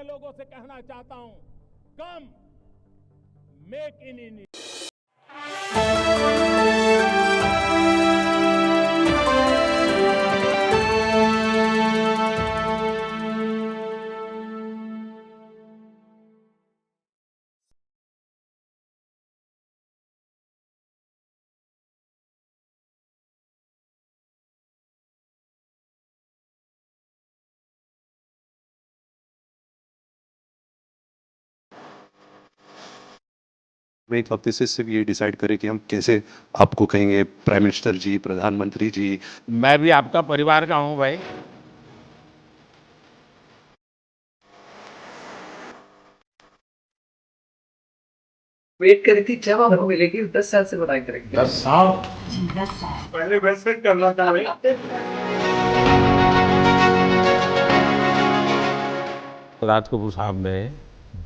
लोगों से कहना चाहता हूं, कम मेक इन इंडिया। मैं एक हफ्ते से सिर्फ ये डिसाइड करें कि हम कैसे आपको कहेंगे प्राइम मिनिस्टर जी, प्रधानमंत्री जी। मैं भी आपका परिवार का हूं भाई। वेट करी थी जब आपको मिलेगी 10 साल से बताई करेंगे 10 साल पहले वेस्ट करना था भाई। राज कपूर साहब ने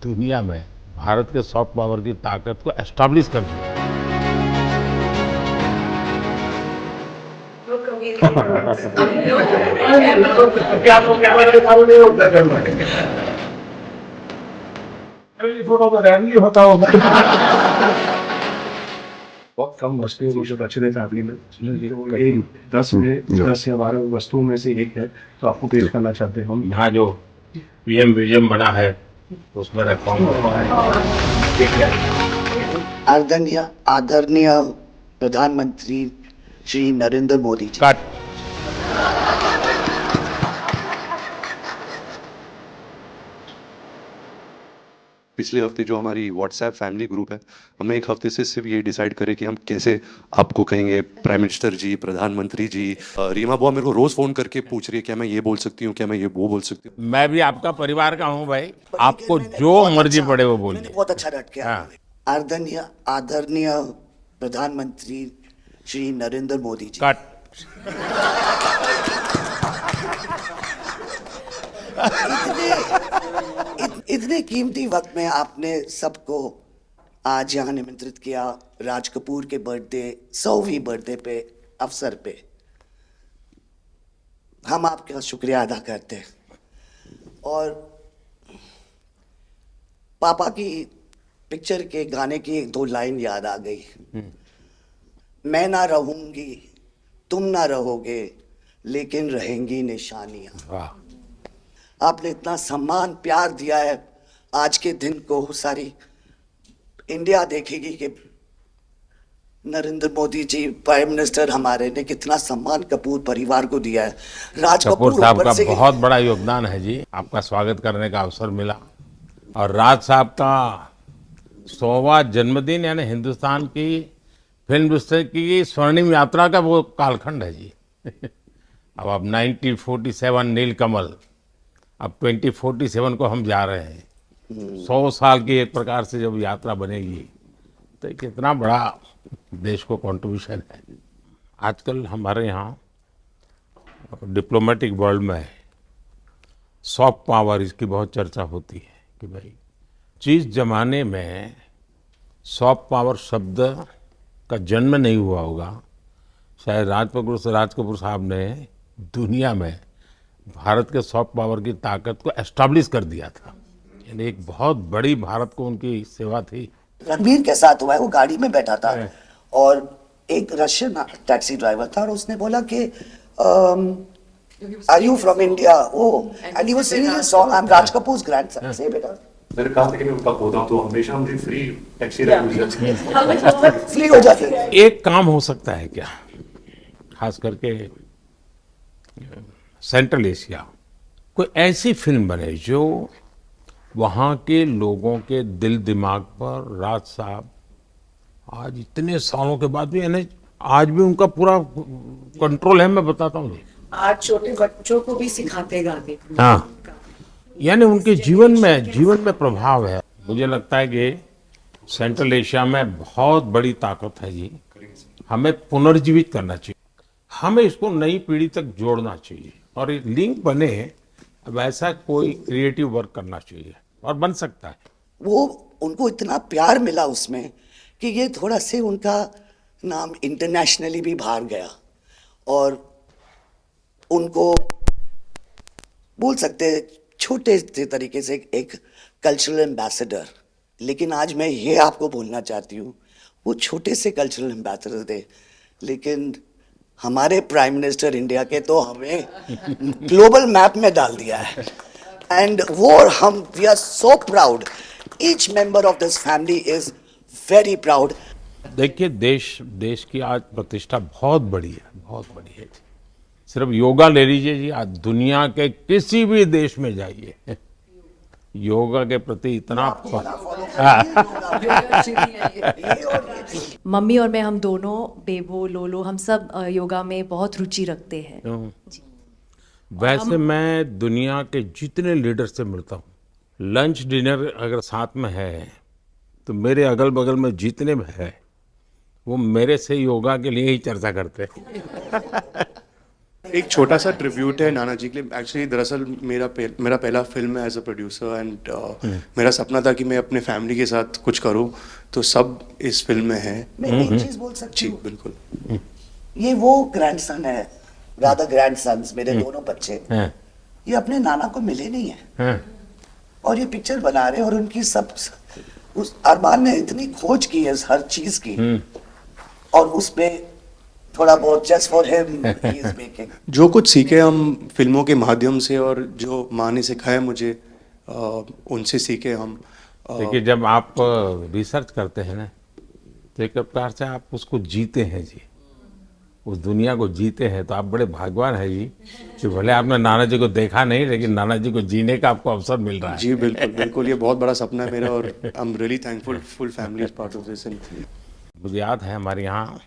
दुनिया में भारत के सॉफ्ट पावर की ताकत को एस्टैब्लिश कर दिया। बहुत कम वस्तुओं को जो बचे थे फैमिली में, एक 10 या 12 वस्तुओं में से एक है, तो आपको पेश करना चाहते हैं हम। यहाँ जो पीएम म्यूजियम बना है उसमें रखवाऊंगा। आदरणीय प्रधानमंत्री श्री नरेंद्र मोदी जी। कट। पिछले हफ्ते जो हमारी व्हाट्सएप फैमिली ग्रुप है, हमने एक हफ्ते से सिर्फ ये डिसाइड करें कि हम कैसे आपको कहेंगे प्राइम मिनिस्टर जी, प्रधानमंत्री जी। रीमा बुआ मेरे को रोज फोन करके पूछ रही है क्या मैं ये बोल सकती हूँ, क्या मैं ये वो बोल सकती हूँ। मैं भी आपका परिवार का हूं भाई। आपको जो मर्जी पड़े वो बोलिए। बहुत अच्छा रट के हाँ। आदरणीय प्रधानमंत्री श्री नरेंद्र मोदी जी। कट। इतने कीमती वक्त में आपने सबको आज यहाँ निमंत्रित किया राज कपूर के बर्थडे 100वीं बर्थडे पे अवसर पे। हम आपका शुक्रिया अदा करते हैं। और पापा की पिक्चर के गाने की 1-2 लाइन याद आ गई। मैं ना रहूंगी, तुम ना रहोगे, लेकिन रहेंगी निशानियां। वाह। आपने इतना सम्मान प्यार दिया है, आज के दिन को सारी इंडिया देखेगी कि नरेंद्र मोदी जी प्राइम मिनिस्टर हमारे ने कितना सम्मान कपूर परिवार को दिया है। राज कपूर साहब का ऊपर से बहुत बड़ा योगदान है जी। आपका स्वागत करने का अवसर मिला और राज साहब का 100वां जन्मदिन यानी हिंदुस्तान की फिल्म इंडस्ट्री की स्वर्णिम यात्रा का वो कालखंड है जी। अब 1947 नीलकमल, अब 2047 को हम जा रहे हैं। 100 साल की एक प्रकार से जब यात्रा बनेगी तो कितना बड़ा देश को कंट्रीब्यूशन है। आजकल हमारे यहाँ डिप्लोमेटिक वर्ल्ड में सॉफ्ट पावर इसकी बहुत चर्चा होती है कि भाई जिस जमाने में सॉफ्ट पावर शब्द का जन्म नहीं हुआ होगा, शायद राज कपूर साहब ने दुनिया में भारत के सॉफ्ट पावर की ताकत को एस्टैब्लिश कर दिया था। यानी एक बहुत बड़ी भारत को उनकी सेवा थी। रणबीर के साथ हुआ है, वो गाड़ी में बैठा था और एक रशियन टैक्सी ड्राइवर था और उसने बोला कि are you from India? And he was singing a song, I am Raj Kapoor's grandson. से बेटा मैंने कहा था कि मैं उनका पोता हूं, तो हमेशा मुझे फ्री टैक्सी फ्री हो जाती है। एक काम हो सकता है क्या, खास करके सेंट्रल एशिया, कोई ऐसी फिल्म बने जो वहाँ के लोगों के दिल दिमाग पर राज साहब आज इतने सालों के बाद भी यानी आज भी उनका पूरा कंट्रोल है। मैं बताता हूँ जी, आज छोटे बच्चों को भी सिखाते गाते। हाँ, यानी उनके जीवन में प्रभाव है। मुझे लगता है कि सेंट्रल एशिया में बहुत बड़ी ताकत है जी। हमें पुनर्जीवित करना चाहिए, हमें इसको नई पीढ़ी तक जोड़ना चाहिए और एक लिंक बने, वैसा कोई क्रिएटिव वर्क करना चाहिए और बन सकता है। वो उनको इतना प्यार मिला उसमें कि ये थोड़ा से उनका नाम इंटरनेशनली भी बाहर गया और उनको बोल सकते छोटे से तरीके से एक कल्चरल एम्बेसडर, लेकिन आज मैं ये आपको बोलना चाहती हूँ, वो छोटे से कल्चरल एम्बेसडर थे, लेकिन हमारे प्राइम मिनिस्टर इंडिया के तो हमें ग्लोबल मैप में डाल दिया है। एंड वो हम we are so proud, each member of this family is very proud. देखिए, देश की आज प्रतिष्ठा बहुत बड़ी है, बहुत बड़ी है। सिर्फ योगा ले लीजिए जी, आज दुनिया के किसी भी देश में जाइए, योगा के प्रति इतना मम्मी और मैं, हम दोनों, बेबो, लोलो, हम सब योगा में बहुत रुचि रखते हैं। वैसे मैं दुनिया के जितने लीडर से मिलता हूँ, लंच डिनर अगर साथ में है तो मेरे अगल बगल में जितने भी है वो मेरे से योगा के लिए ही चर्चा करते हैं। एक छोटा सा ट्रिब्यूट है नाना जी के लिए। एक्चुअली दरअसल मेरा पहला फिल्म है एज अ प्रोड्यूसर, एंड मेरा सपना था कि मैं अपने फैमिली के साथ कुछ करूं, तो सब इस फिल्म में है। मैं एक चीज बोल सकती जी हूँ, बिल्कुल। ये वो ग्रैंडसन है, रादर ग्रैंडसन्स, मेरे दोनों बच्चे, हैं, ये अपने नाना को मिले नहीं है हैं। और ये पिक्चर बना रहे हैं, और उनकी सब उस अरमान ने इतनी खोज की है हर चीज की, और उस पे थोड़ा बहुत just for him he is making. जो कुछ सीखे हम फिल्मों के माध्यम से, और जो माँ ने सिखाया मुझे, उनसे सीखे हम। देखिए, जब आप रिसर्च करते हैं ना, तो एक प्रकार से आप उसको जीते हैं जी, उस दुनिया को जीते हैं, तो आप बड़े भाग्यवान हैं जी कि भले आपने नाना जी को देखा नहीं, लेकिन नाना जी को जीने का आपको अवसर मिल रहा है। जी बिल्कुल बिल्कुल, ये बहुत बड़ा सपना है मेरा, और I am really thankful, full family is part of this. मुझे याद है हमारे यहाँ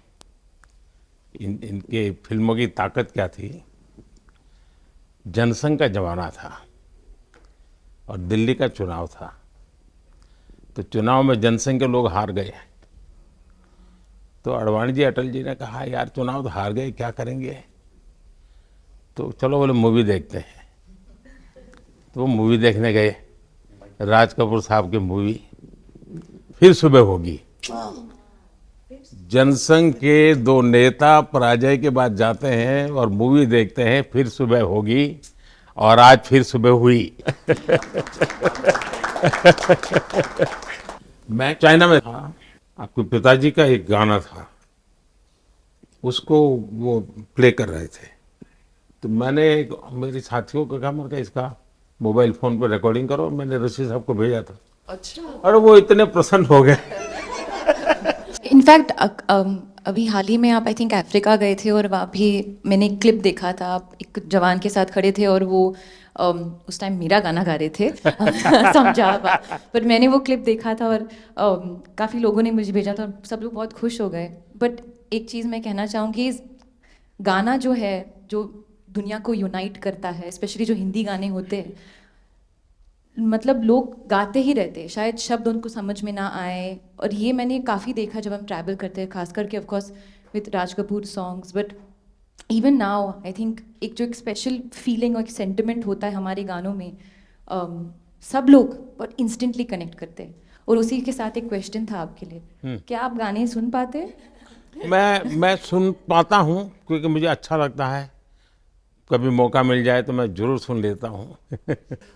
इनके फिल्मों की ताकत क्या थी। जनसंघ का जमाना था और दिल्ली का चुनाव था, तो चुनाव में जनसंघ के लोग हार गए, तो अडवाणी जी, अटल जी ने कहा यार चुनाव तो हार गए, क्या करेंगे, तो चलो बोले मूवी देखते हैं। तो वो मूवी देखने गए, राज कपूर साहब की मूवी फिर सुबह होगी। जनसंघ के दो नेता पराजय के बाद जाते हैं और मूवी देखते हैं फिर सुबह होगी, और आज फिर सुबह हुई। मैं चाइना में था, आपके पिताजी का एक गाना था, उसको वो प्ले कर रहे थे, तो मैंने मेरे साथियों को कहा, मैंने इसका मोबाइल फोन पर रिकॉर्डिंग करो, मैंने ऋषि साहब को भेजा था। अच्छा। और वो इतने प्रसन्न हो गए। इनफैक्ट अभी हाल ही में आप आई थिंक अफ्रीका गए थे, और वहाँ भी मैंने एक क्लिप देखा था, आप एक जवान के साथ खड़े थे और वो उस टाइम मेरा गाना गा रहे थे। समझा, बट मैंने वो क्लिप देखा था और काफ़ी लोगों ने मुझे भेजा था और सब लोग बहुत खुश हो गए। बट एक चीज़ मैं कहना चाहूँगी, गाना जो है, जो दुनिया को यूनाइट करता है, स्पेशली जो हिंदी गाने होते हैं, मतलब लोग गाते ही रहते हैं, शायद शब्द उनको समझ में ना आए, और ये मैंने काफ़ी देखा जब हम ट्रैवल करते हैं, खास करके of course with Raj Kapoor songs, but even now I think एक जो एक स्पेशल फीलिंग और एक सेंटिमेंट होता है हमारे गानों में, सब लोग बहुत इंस्टेंटली कनेक्ट करते हैं। और उसी के साथ एक क्वेश्चन था आपके लिए, क्या आप गाने सुन पाते हैं? मैं सुन पाता हूँ, क्योंकि मुझे अच्छा लगता है, कभी मौका मिल जाए तो मैं जरूर सुन लेता हूँ।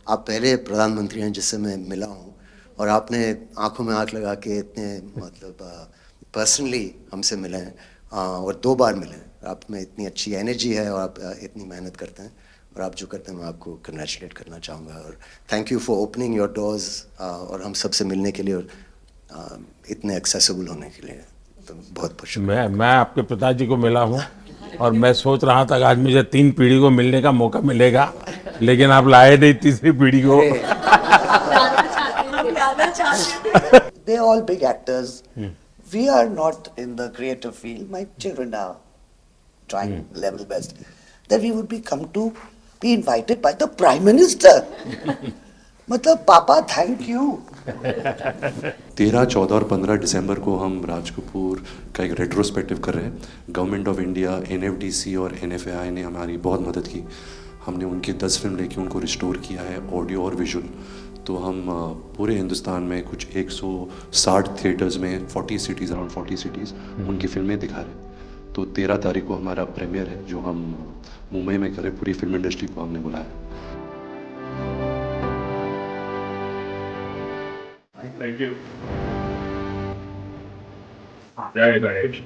आप पहले प्रधानमंत्री हैं जिससे मैं मिला हूँ, और आपने आंखों में आंख लगा के इतने मतलब पर्सनली हमसे मिले हैं, और 2 बार मिले हैं। आप में इतनी अच्छी एनर्जी है, और आप इतनी मेहनत करते हैं, और आप जो करते हैं मैं आपको कंग्रेचुलेट करना चाहूँगा, और thank you for opening your doors, और हम सबसे मिलने के लिए, और इतने एक्सेसिबल होने के लिए, तो बहुत बहुत शुक्रिया। मैं आपके पिताजी को मिला हूँ, और मैं सोच रहा था कि आज मुझे 3 पीढ़ी को मिलने का मौका मिलेगा, लेकिन आप लाए नहीं तीसरी पीढ़ी को। They're all big actors. We are not in the creative field. My children are trying level best. That we would be invited by the Prime Minister. मतलब पापा थैंक यू। 13, 14 और 15 दिसंबर को हम राज कपूर का एक रेट्रोस्पेक्टिव कर रहे हैं। गवर्नमेंट ऑफ इंडिया, NFDC और NFAI ने हमारी बहुत मदद की। हमने उनकी 10 फिल्म लेके उनको रिस्टोर किया है, ऑडियो और विजुअल। तो हम पूरे हिंदुस्तान में कुछ 160 थिएटर्स में 40 सिटीज़, अराउंड 40 सिटीज़ उनकी फिल्में दिखा रहे हैं। तो 13 तारीख को हमारा प्रीमियर है, जो हम मुंबई में करें। पूरी फिल्म इंडस्ट्री को हमने बुलाया। Thank you. जय गणेश।